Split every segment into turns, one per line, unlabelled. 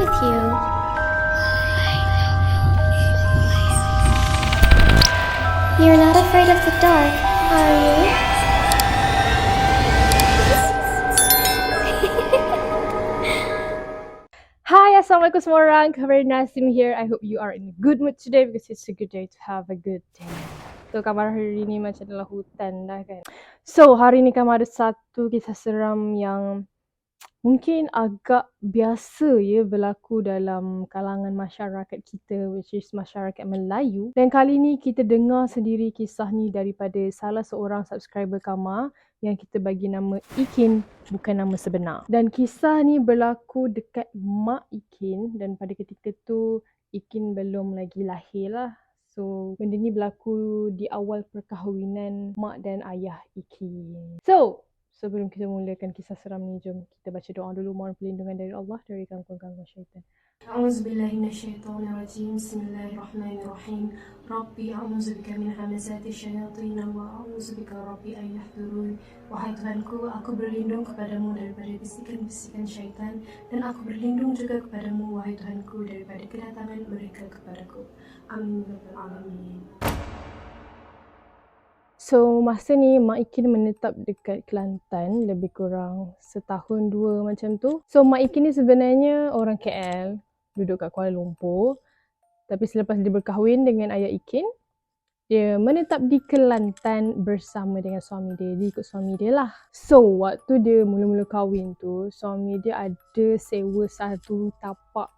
with you. You're not afraid of the dark, are you?
Hi, Assalamualaikum semua orang. Khabar Nasim here. I hope you are in a good mood today because it's a good day to have a good day. So, kabar hari ni macam dalam hutan dah kan. So, hari ni kami ada satu kisah seram yang mungkin agak biasa ya berlaku dalam kalangan masyarakat kita, which is masyarakat Melayu. Dan kali ni kita dengar sendiri kisah ni daripada salah seorang subscriber kami yang kita bagi nama Ikin, bukan nama sebenar. Dan kisah ni berlaku dekat mak Ikin dan pada ketika tu Ikin belum lagi lahir lah. So, benda ni berlaku di awal perkahwinan mak dan ayah Ikin. So, sebelum kita mulakan kisah seram ni, jom kita baca doa dulu, mohon perlindungan dari Allah dari gangguan-gangguan syaitan.
A'udzubillahi minasyaitonirrajim. Bismillahirrahmanirrahim. Rabbi a'udzubika min hamazati syayatin wa a'udzubika rabbi an yahdurun. Wahai Tuhanku, aku berlindung kepadamu daripada bisikan-bisikan syaitan dan aku berlindung juga kepadamu wahai Tuhanku daripada kedatangan mereka kepadaku. Amin ya rabbal alamin.
So, masa ni Mak Ikin menetap dekat Kelantan lebih kurang setahun dua macam tu. So, Mak Ikin ni sebenarnya orang KL, duduk kat Kuala Lumpur. Tapi selepas dia berkahwin dengan ayah Ikin, dia menetap di Kelantan bersama dengan suami dia. Dia ikut suami dia lah. So, waktu dia mula-mula kahwin tu, suami dia ada sewa satu tapak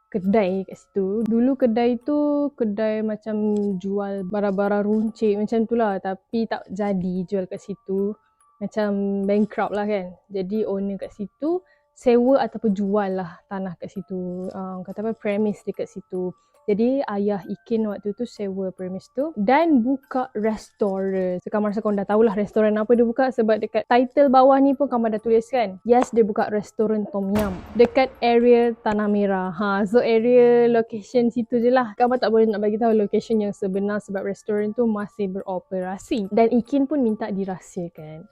kedai kat situ. Dulu kedai tu kedai macam jual barang-barang runcit macam tu lah, tapi tak jadi jual kat situ. Macam bankrupt lah kan. Jadi owner kat situ sewa ataupun jual lah tanah kat situ. Kata apa, premise dekat situ. Jadi ayah Ikin waktu tu sewa premise tu dan buka restoran. So kamu rasa korang dah tahulah restoran apa dia buka sebab dekat title bawah ni pun kamu dah tulis kan. Yes, dia buka restoran Tom Yum dekat area Tanah Merah. So area location situ je lah. Kamu tak boleh nak bagi tahu location yang sebenar sebab restoran tu masih beroperasi. Dan Ikin pun minta dirahsiakan.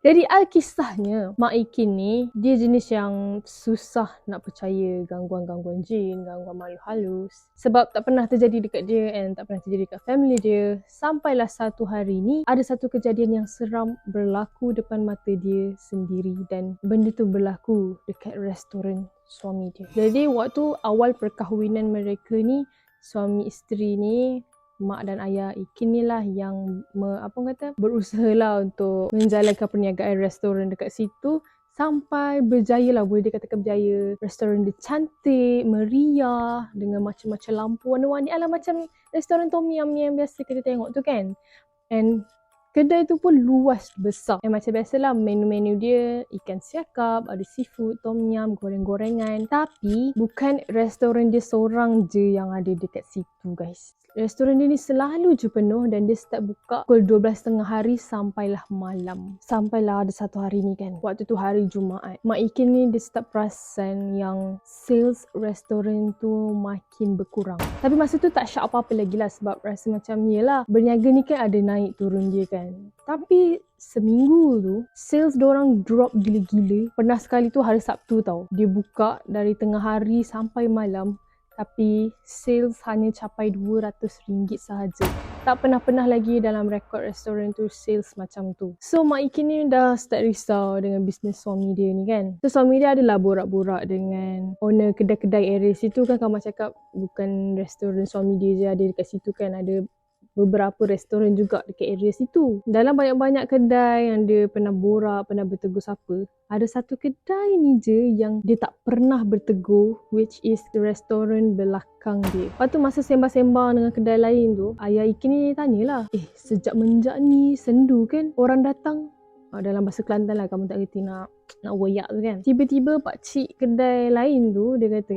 Jadi alkisahnya, Mak Ikin ni, dia jenis yang susah nak percaya gangguan-gangguan jin, gangguan makhluk halus. Sebab tak pernah terjadi dekat dia and tak pernah terjadi dekat family dia. Sampailah satu hari ni, ada satu kejadian yang seram berlaku depan mata dia sendiri. Dan benda tu berlaku dekat restoran suami dia. Jadi waktu awal perkahwinan mereka ni, suami isteri ni, mak dan ayah Ikin ni lah yang berusaha lah untuk menjalankan perniagaan restoran dekat situ sampai berjaya lah, boleh dikatakan berjaya. Restoran dia cantik, meriah dengan macam-macam lampu warna-warni ala macam restoran Tom Yum yang biasa kita tengok tu kan. And kedai tu pun luas besar. Macam biasalah menu-menu dia ikan siakap, ada seafood, tom yum, goreng-gorengan. Tapi bukan restoran dia seorang je yang ada dekat situ guys. Restoran dia ni selalu je penuh dan dia start buka pukul 12.30 hari sampailah malam. Sampailah ada satu hari ni kan, waktu tu hari Jumaat. Mak Ikin ni dia start perasan yang sales restoran tu makin berkurang. Tapi masa tu tak syak apa-apa lagi lah sebab rasa macam yelah, berniaga ni kan ada naik turun dia kan. Tapi seminggu tu sales diorang drop gila-gila. Pernah sekali tu hari Sabtu tau, dia buka dari tengah hari sampai malam tapi sales hanya capai RM200 sahaja. Tak pernah-pernah lagi dalam rekod restoran tu sales macam tu. So Mak Ikin ni dah start risau dengan bisnes suami dia ni kan. So suami dia adalah borak-borak dengan owner kedai-kedai area situ kan. Kamu cakap bukan restoran suami dia je ada dekat situ kan, ada beberapa restoran juga dekat area situ. Dalam banyak-banyak kedai yang dia pernah borak, pernah bertegur siapa, ada satu kedai ni je yang dia tak pernah bertegur, which is restoran belakang dia. Lepas tu masa sembang-sembang dengan kedai lain tu, ayah Ikin ni tanyalah, sejak menjak ni sendu kan orang datang? Dalam bahasa Kelantan lah, kamu tak kerti nak wayak tu kan. Tiba-tiba pakcik kedai lain tu dia kata,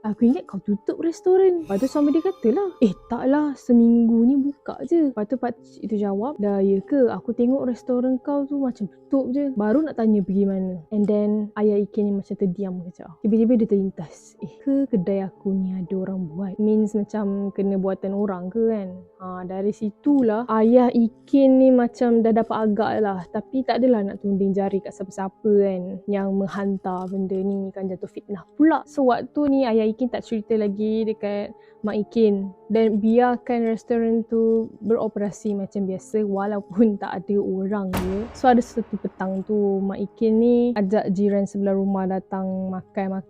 Aku ingat kau tutup restoran. Lepas tu suami dia kata lah, taklah, seminggu ni buka je. Lepas tu pakcik tu jawab, dah ya ke? Aku tengok restoran kau tu macam tutup je. Baru nak tanya pergi mana. And then ayah Ikin ni macam terdiam kejap. Tiba-tiba dia terlintas, ke kedai aku ni ada orang buat? Means macam kena buatan orang ke kan? Dari situlah ayah Ikin ni macam dah dapat agak lah. Tapi tak adalah nak tunding jari kat siapa-siapa kan yang menghantar benda ni, kan jatuh fitnah pula. So waktu ni ayah Ikin tak cerita lagi dekat Mak Ikin dan biarkan restoran tu beroperasi macam biasa walaupun tak ada orang je. So ada satu petang tu Mak Ikin ni ajak jiran sebelah rumah datang makan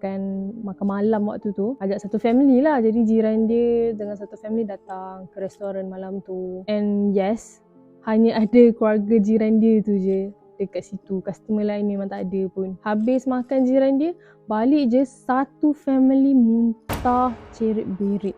malam waktu tu. Ajak satu family lah. Jadi jiran dia dengan satu family datang ke restoran malam tu. And yes, hanya ada keluarga jiran dia tu je dekat situ. Customer lain memang tak ada pun. Habis makan jiran dia, balik je satu family muntah cerit-berit.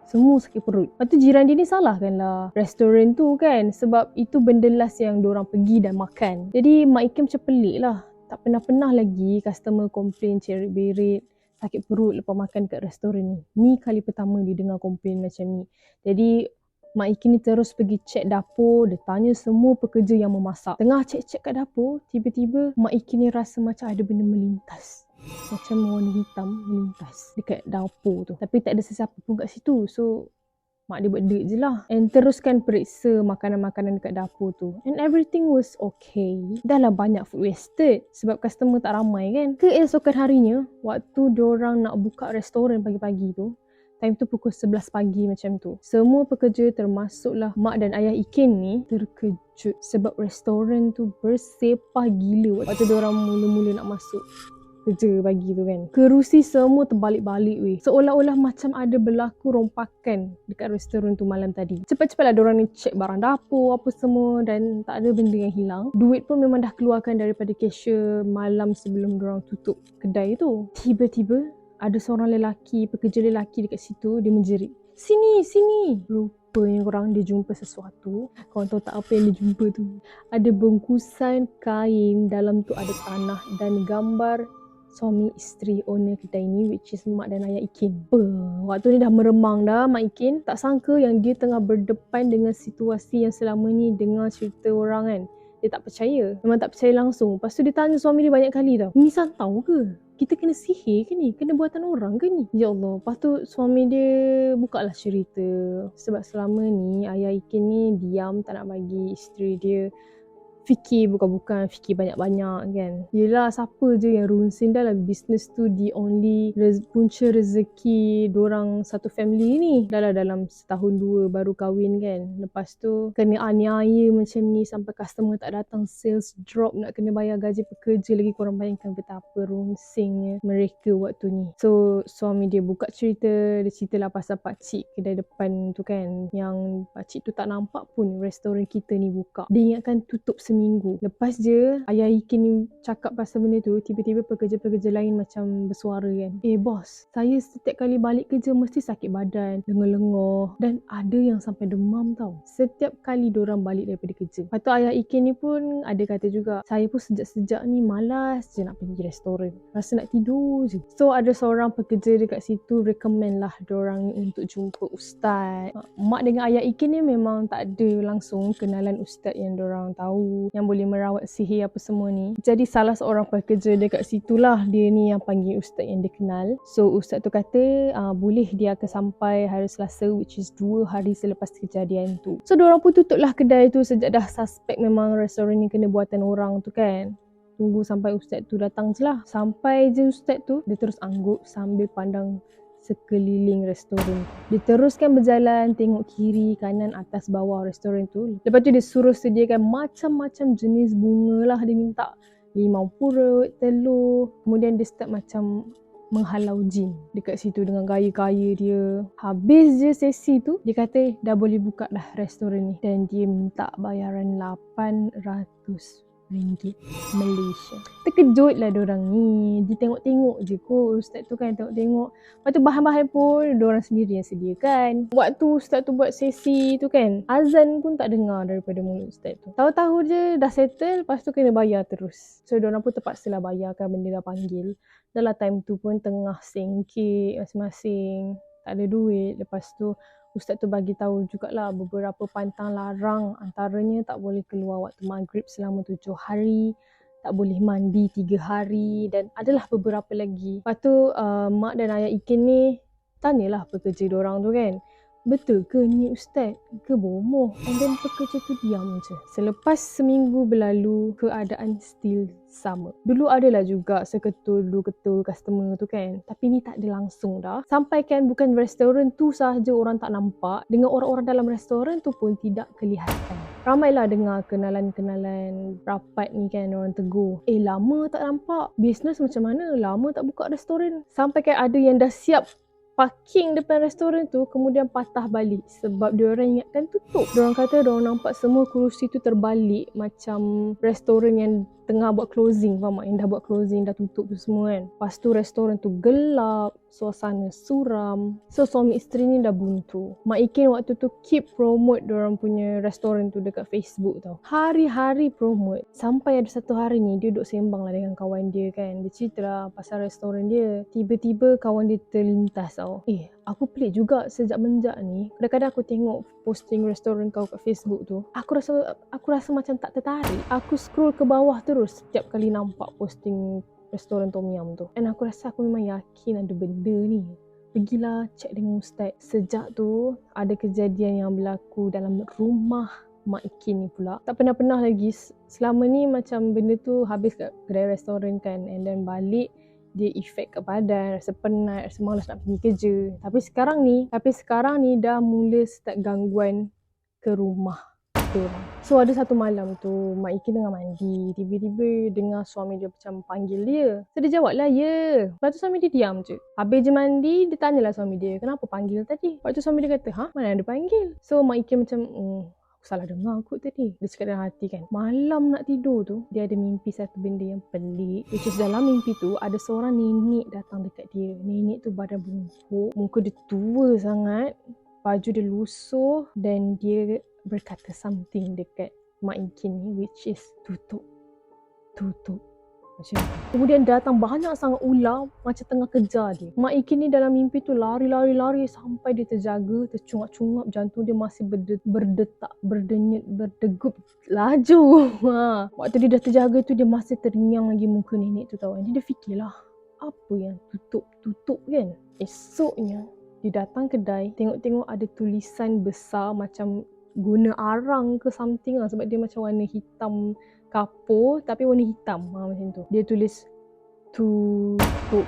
Semua sakit perut. Lepas tu jiran dia ni salahkanlah restoran tu kan. Sebab itu benda last yang diorang pergi dan makan. Jadi Mak Ikin macam pelik lah. Tak pernah-pernah lagi customer komplain cerit-berit, sakit perut lepas makan kat restoran ni. Ni kali pertama dia dengar komplain macam ni. Jadi Mak Ikin ni terus pergi cek dapur. Dia tanya semua pekerja yang memasak. Tengah cek-cek kat dapur, tiba-tiba Mak Ikin ni rasa macam ada benda melintas. Macam warna hitam melintas dekat dapur tu. Tapi tak ada sesiapa pun kat situ. So mak dia buat duit je lah. And teruskan periksa makanan-makanan dekat dapur tu. And everything was okay. Dah lah banyak food wasted sebab customer tak ramai kan. Keesokan harinya, waktu diorang nak buka restoran pagi-pagi tu, time tu pukul 11 pagi macam tu, semua pekerja termasuklah mak dan ayah Ikin ni terkejut sebab restoran tu bersepah gila waktu diorang mula-mula nak masuk kerja pagi tu kan. Kerusi semua terbalik-balik weh. Seolah-olah macam ada berlaku rompakan dekat restoran tu malam tadi. Cepat-cepatlah diorang ni cek barang dapur apa semua dan tak ada benda yang hilang. Duit pun memang dah keluarkan daripada cashier malam sebelum diorang tutup kedai tu. Tiba-tiba ada seorang lelaki, pekerja lelaki dekat situ, dia menjerit, "Sini, sini." Rupanya korang dia jumpa sesuatu. Korang tahu tak apa yang dia jumpa tu? Ada bungkusan kain, dalam tu ada tanah dan gambar suami isteri owner kedai ni, which is mak dan ayah Ikin. Waktu ni dah meremang dah Mak Ikin. Tak sangka yang dia tengah berdepan dengan situasi yang selama ni dengar cerita orang kan. Dia tak percaya. Memang tak percaya langsung. Lepas tu dia tanya suami dia banyak kali tau, "Ni santau ke? Kita kena sihir ke ni? Kena buatan orang ke ni?" Ya Allah. Lepas tu suami dia bukalah cerita. Sebab selama ni ayah Ikin ni diam, tak nak bagi isteri dia fikir bukan-bukan, fikir banyak-banyak kan. Yelah, siapa je yang runsing dalam bisnes tu, the only punca rezeki dorang satu family ni. Dah lah dalam setahun dua baru kahwin kan. Lepas tu kena aniaya macam ni sampai customer tak datang, sales drop, nak kena bayar gaji pekerja lagi. Korang bayangkan betapa runsingnya mereka waktu ni. So suami dia buka cerita, dia ceritalah pasal pakcik kedai depan tu kan, yang pakcik tu tak nampak pun restoran kita ni buka. Dia ingatkan tutup seminggu. Lepas je ayah Ikin ni cakap pasal benda tu, tiba-tiba pekerja-pekerja lain macam bersuara kan, "Bos, saya setiap kali balik kerja mesti sakit badan, lenguh-lenguh dan ada yang sampai demam tau. Setiap kali diorang balik daripada kerja." Lepas tu ayah Ikin ni pun ada kata juga, "Saya pun sejak-sejak ni malas je nak pergi restoran. Rasa nak tidur je." So ada seorang pekerja dekat situ recommend lah diorang ni untuk jumpa ustaz. Mak dengan ayah Ikin ni memang tak ada langsung kenalan ustaz yang diorang tahu, yang boleh merawat sihir apa semua ni. Jadi salah seorang pekerja dekat situlah dia ni yang panggil ustaz yang dia kenal. So ustaz tu kata boleh dia akan sampai hari Selasa, which is 2 hari selepas kejadian tu. So diorang pun tutup lah kedai tu sejak dah suspek memang restoran ni kena buatan orang tu kan. Tunggu sampai ustaz tu datang je lah. Sampai je ustaz tu, dia terus angguk sambil pandang sekeliling restoran. Dia teruskan berjalan, tengok kiri, kanan, atas, bawah restoran tu. Lepas tu dia suruh sediakan macam-macam jenis bunga lah dia minta. Limau purut, telur. Kemudian dia start macam menghalau jin dekat situ dengan gaya-gaya dia. Habis je sesi tu, dia kata dah boleh buka dah restoran ni. Dan dia minta bayaran 800 ringgit Malaysia. Terkejut lah diorang ni. Dia tengok-tengok je kot ustaz tu kan, tengok-tengok. Lepas tu bahan-bahan pun diorang sendiri yang sediakan. Waktu ustaz tu buat sesi tu kan, azan pun tak dengar daripada mulut ustaz tu. Tahu-tahu je dah settle, lepas tu kena bayar terus. So diorang pun terpaksalah bayarkan benda dah panggil. Dalam time tu pun tengah sengkit masing-masing. Tak ada duit. Lepas tu ustaz tu bagi tahu jugalah beberapa pantang larang, antaranya tak boleh keluar waktu maghrib selama 7 hari, tak boleh mandi 3 hari dan adalah beberapa lagi. Lepas tu mak dan ayah Ikin ni tanyalah pekerja diorang tu kan, betul ke ni ustaz ke bomoh? And then pekerja tu diam je. Selepas seminggu berlalu, keadaan still sama. Dulu adalah juga seketul-ketul customer tu kan, tapi ni tak ada langsung dah. Sampai kan bukan restoran tu sahaja orang tak nampak, dengan orang-orang dalam restoran tu pun tidak kelihatan. Ramailah dengar kenalan-kenalan rapat ni kan, orang tegur, lama tak nampak, bisnes macam mana, lama tak buka restoran. Sampai kan ada yang dah siap parking depan restoran tu, kemudian patah balik sebab diorang ingatkan tutup. Diorang kata diorang nampak semua kerusi tu terbalik macam restoran yang tengah buat closing, faham tak? Yang dah buat closing, dah tutup tu semua kan. Lepas tu restoran tu gelap, suasana suram. So suami isteri ni dah buntu. Mak Ikin waktu tu keep promote diorang punya restoran tu dekat Facebook tau. Hari-hari promote. Sampai ada satu hari ni dia duduk sembang lah dengan kawan dia kan. Dia cerita lah pasal restoran dia. Tiba-tiba kawan dia terlintas tau. Aku pelik juga sejak menjak ni. Kadang-kadang aku tengok posting restoran kau kat Facebook tu. Aku rasa macam tak tertarik. Aku scroll ke bawah terus setiap kali nampak posting restoran Tom Yum tu. And aku rasa aku memang yakin ada benda ni. Pergilah cek dengan ustaz. Sejak tu ada kejadian yang berlaku dalam rumah Mak Ikin ni pula. Tak pernah-pernah lagi. Selama ni macam benda tu habis kat kedai restoran kan. And then balik dia efek kat badan, rasa penat, rasa malas nak pergi kerja. Tapi sekarang ni dah mula start gangguan ke rumah diorang. So ada satu malam tu Mak Ikin tengah mandi, tiba-tiba dengar suami dia macam panggil dia. So dia jawab lah, ya. Lepas tu suami dia diam je. Habis je mandi, dia tanyalah suami dia, kenapa panggil tadi? Lepas tu suami dia kata, mana ada panggil? So Mak Ikin macam, salah dengar kot tadi. Dia cakap dalam hati kan, malam nak tidur tu dia ada mimpi satu benda yang pelik, which is dalam mimpi tu ada seorang nenek datang dekat dia. Nenek tu badan bungkuk, muka dia tua sangat, baju dia lusuh dan dia berkata something dekat Mak Ikin ni, which is tutup macam tu. Kemudian datang banyak sangat ular macam tengah kejar dia. Mak Ikin ni dalam mimpi tu lari sampai dia terjaga, tercungap-cungap, jantung dia masih berdetak, berdenyut, berdegup laju. Waktu dia dah terjaga tu dia masih terngiang lagi muka nenek tu tau. Dia fikirlah, apa yang tutup kan? Esoknya dia datang kedai, tengok-tengok ada tulisan besar macam guna arang ke something lah, sebab dia macam warna hitam kapur tapi warna hitam macam tu. Dia tulis tutup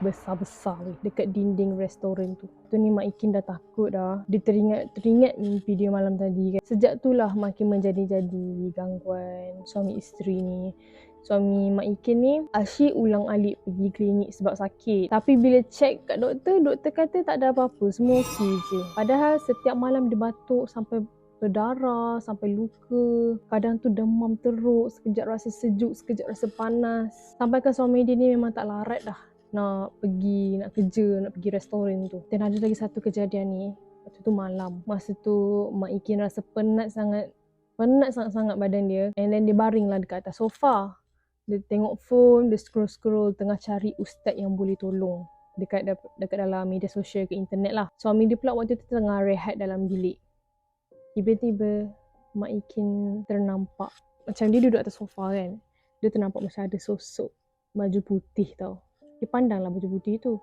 besar-besar dekat dinding restoran tu. Tu ni Mak Ikin dah takut dah. Dia teringat mimpi dia malam tadi kan. Sejak tu lah makin menjadi-jadi gangguan suami isteri ni. Suami Mak Ikin ni asyik ulang-alik pergi klinik sebab sakit. Tapi bila check kat doktor kata tak ada apa-apa, semua okey je. Padahal setiap malam dia batuk sampai berdarah, sampai luka. Kadang tu demam teruk, sekejap rasa sejuk, sekejap rasa panas. Sampai kan suami dia ni memang tak larat dah nak kerja, nak pergi restoran tu. Dan ada lagi satu kejadian ni, waktu tu malam. Masa tu Mak Ikin rasa penat sangat-sangat badan dia. And then dia baring lah dekat atas sofa. Dia tengok phone, dia scroll tengah cari ustaz yang boleh tolong dekat dalam media sosial ke internet lah. Suami dia pula waktu tu tengah rehat dalam bilik. Tiba-tiba Mak Ikin ternampak, macam dia duduk atas sofa kan, dia ternampak macam ada sosok baju putih tau. Dia pandanglah baju putih tu.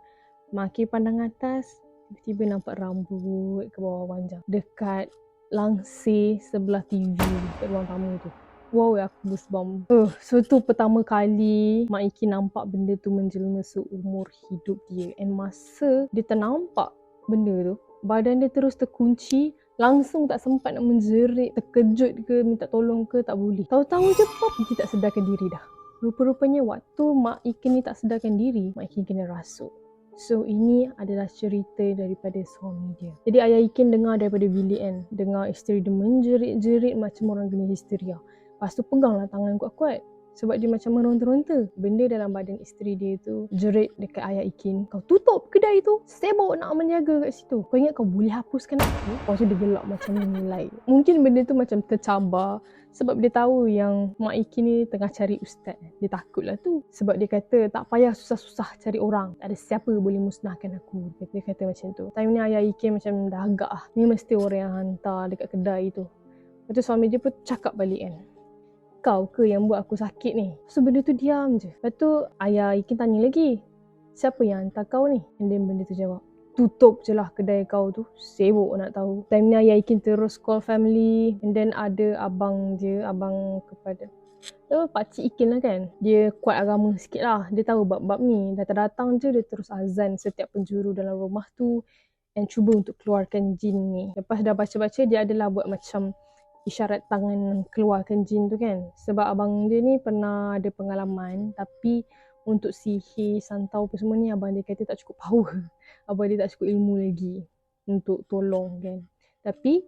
Mak Ikin pandang atas, tiba-tiba nampak rambut ke bawah panjang dekat langsir sebelah TV kat ruang tamu tu. Wow, aku goosebump. So tu pertama kali Mak Ikin nampak benda tu menjelma seumur hidup dia. And masa dia ternampak benda tu, badan dia terus terkunci. Langsung tak sempat nak menjerit, terkejut ke, minta tolong ke, tak boleh. Tahu-tahu je pop, dia tak sedarkan diri dah. Rupa-rupanya waktu Mak Ikin ni tak sedarkan diri, Mak Ikin kena rasuk. So ini adalah cerita daripada suami dia. Jadi ayah Ikin dengar daripada bilik kan, dengar isteri dia menjerit-jerit macam orang kena histeria. Lepas tu peganglah tangan kuat-kuat. Sebab dia macam meronta-ronta. Benda dalam badan isteri dia tu jerit dekat ayah Ikin. Kau tutup kedai tu. Sibuk nak menjaga kat situ. Kau ingat kau boleh hapuskan aku? Lepas tu dia gelak macam nilai. Mungkin benda tu macam tercabar. Sebab dia tahu yang Mak Ikin ni tengah cari ustaz. Dia takut lah tu. Sebab dia kata tak payah susah-susah cari orang. Tak ada siapa boleh musnahkan aku. Dia kata macam tu. Time ni ayah Ikin macam dah agak lah. Ni mesti orang yang hantar dekat kedai tu. Lepas tu suami dia pun cakap balik kan. Kau ke yang buat aku sakit ni? So benda tu diam je. Lepas tu ayah Ikin tanya lagi. Siapa yang hantar kau ni? And then benda tu jawab. Tutup je lah kedai kau tu. Sibuk nak tahu. Time ni ayah Ikin terus call family. And then ada abang je. Abang kepada pakcik Ikin lah kan. Dia kuat agama sikit lah. Dia tahu bab-bab ni. Datang-datang je dia terus azan setiap penjuru dalam rumah tu. And cuba untuk keluarkan jin ni. Lepas dah baca-baca dia adalah buat macam isyarat tangan keluarkan jin tu kan. Sebab abang dia ni pernah ada pengalaman. Tapi untuk sihir, santau apa semua ni abang dia kata tak cukup power. Abang dia tak cukup ilmu lagi untuk tolong kan. Tapi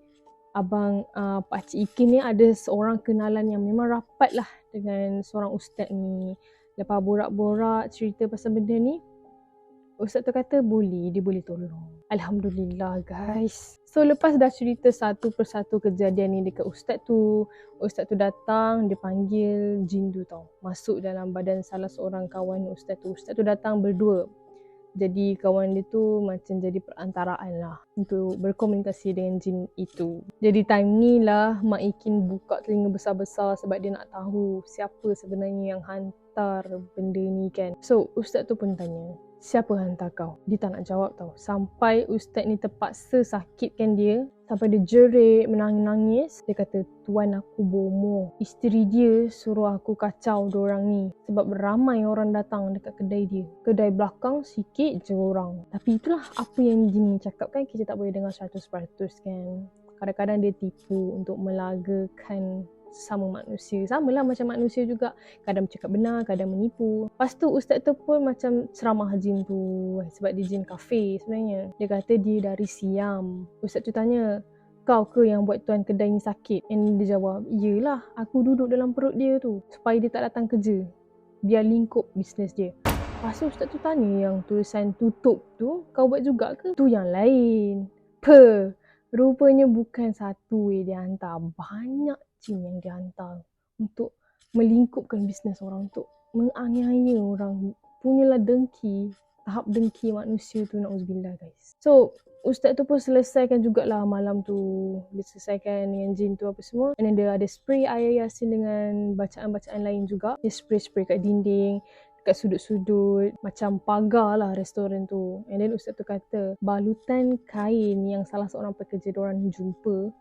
abang pakcik Ikin ni ada seorang kenalan yang memang rapat lah dengan seorang ustaz ni. Lepas borak-borak cerita pasal benda ni, ustaz tu kata dia boleh tolong. Alhamdulillah guys. So lepas dah cerita satu persatu kejadian ni dekat ustaz tu datang, dia panggil jin tu tau. Masuk dalam badan salah seorang kawan ustaz tu. Ustaz tu datang berdua. Jadi kawan dia tu macam jadi perantaraan lah untuk berkomunikasi dengan jin itu. Jadi time ni lah Mak Ikin buka telinga besar-besar sebab dia nak tahu siapa sebenarnya yang hantar benda ni kan. So ustaz tu pun tanya, siapa hantar kau? Dia tak nak jawab tau. Sampai ustaz ni terpaksa sakitkan dia. Sampai dia jerit, menangis. Dia kata, tuan aku bomoh. Isteri dia suruh aku kacau diorang ni. Sebab ramai orang datang dekat kedai dia. Kedai belakang sikit je orang. Tapi itulah apa yang jin ni cakap kan. Kita tak boleh dengar 100% kan. Kadang-kadang dia tipu untuk melagakan sama manusia. Sama lah macam manusia juga. Kadang bercakap benar, kadang menipu. Lepas tu ustaz tu pun macam ceramah jin tu. Sebab dia jin kafe sebenarnya. Dia kata dia dari Siam. Ustaz tu tanya, kau ke yang buat tuan kedai ni sakit? And dia jawab, iyalah, aku duduk dalam perut dia tu supaya dia tak datang kerja. Biar lingkup bisnes dia. Lepas tu ustaz tu tanya, yang tulisan tutup tu kau buat juga ke? Tu yang lain. Rupanya bukan satu dia hantar. Banyak jin yang dihantar untuk melingkupkan bisnes orang, untuk menganiaya orang. Punyalah dengki, tahap dengki manusia tu, na'udzubillah guys. So ustaz tu pun selesaikan jugalah malam tu. Dia selesaikan dengan jin tu apa semua. And then dia ada spray ayat Yasin dengan bacaan-bacaan lain juga. Dia spray-spray kat dinding, kat sudut-sudut, macam pagar lah restoran tu. And then ustaz tu kata, balutan kain yang salah seorang pekerja diorang jumpa,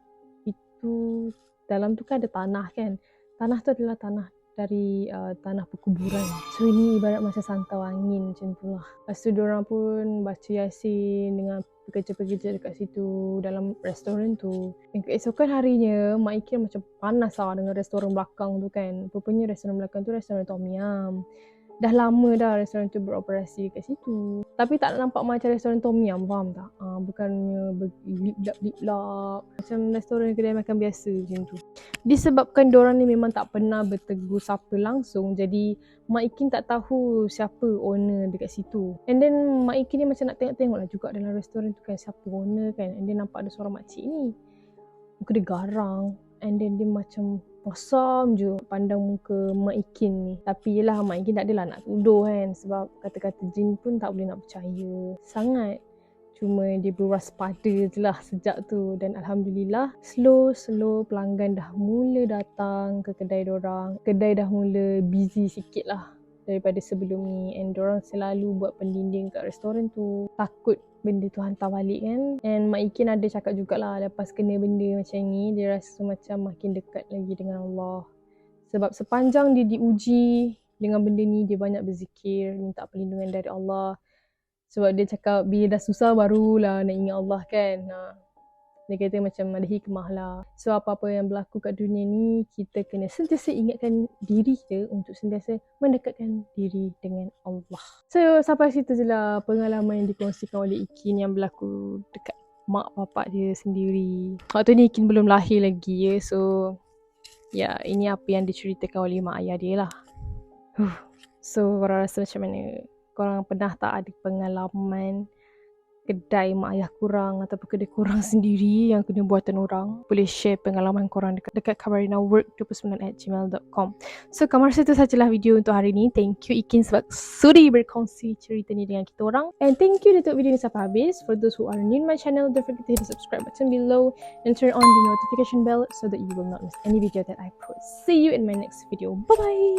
itu dalam tu kan ada tanah kan. Tanah tu adalah tanah dari tanah perkuburan. So ini ibarat macam santau angin macam tu lah. Lepas tu diorang pun baca Yasin dengan pekerja-pekerja dekat situ dalam restoran tu. Dan keesokan harinya Mak Ikin macam panas lah dengan restoran belakang tu kan. Rupanya restoran belakang tu restoran Tom Yum. Dah lama dah restoran tu beroperasi kat situ. Tapi tak nampak macam restoran Tom Yum, faham tak? Bukannya lip-lap. Macam restoran kedai makan biasa macam tu. Disebabkan diorang ni memang tak pernah bertegur sapa langsung. Jadi Mak Ikin tak tahu siapa owner dekat situ. And then Mak Ikin ni macam nak tengok-tengok lah juga dalam restoran tu kan, siapa owner kan. And then nampak ada seorang makcik ni. Muka dia garang. And then dia macam pasam je pandang muka Mak Ikin ni. Tapi yelah Mak Ikin tak adalah nak tuduh kan. Sebab kata-kata jin pun tak boleh nak percaya sangat. Cuma dia berwaspada je lah sejak tu. Dan Alhamdulillah slow pelanggan dah mula datang ke kedai dorang. Kedai dah mula busy sikit lah daripada sebelum ni. And dorang selalu buat pendinding kat restoran tu. Takut benda tu hantar balik kan. And Mak Ikin ada cakap jugalah, lepas kena benda macam ni, dia rasa macam makin dekat lagi dengan Allah. Sebab sepanjang dia diuji dengan benda ni, dia banyak berzikir, minta perlindungan dari Allah. Sebab dia cakap bila dah susah barulah nak ingat Allah kan. Dia kata macam ada hikmah lah. So apa-apa yang berlaku kat dunia ni, kita kena sentiasa ingatkan diri kita untuk sentiasa mendekatkan diri dengan Allah. So sampai situ je lah pengalaman yang dikongsikan oleh Ikin yang berlaku dekat mak bapak dia sendiri. Waktu ni Ikin belum lahir lagi ya. So Ya, ini apa yang diceritakan oleh mak ayah dia lah. So, korang rasa macam mana? Korang pernah tak ada pengalaman kedai mak ayah korang ataupun kedai korang sendiri yang kena buatan orang? Boleh share pengalaman korang dekat kamarinawork29@gmail.com. So, Kak rasa itu sajalah video untuk hari ni. Thank you Ikin sebab sudi berkongsi cerita ni dengan kita orang. And thank you untuk video ni sampai habis. For those who are new to my channel, don't forget to hit the subscribe button below and turn on the notification bell so that you will not miss any video that I post. See you in my next video. Bye bye!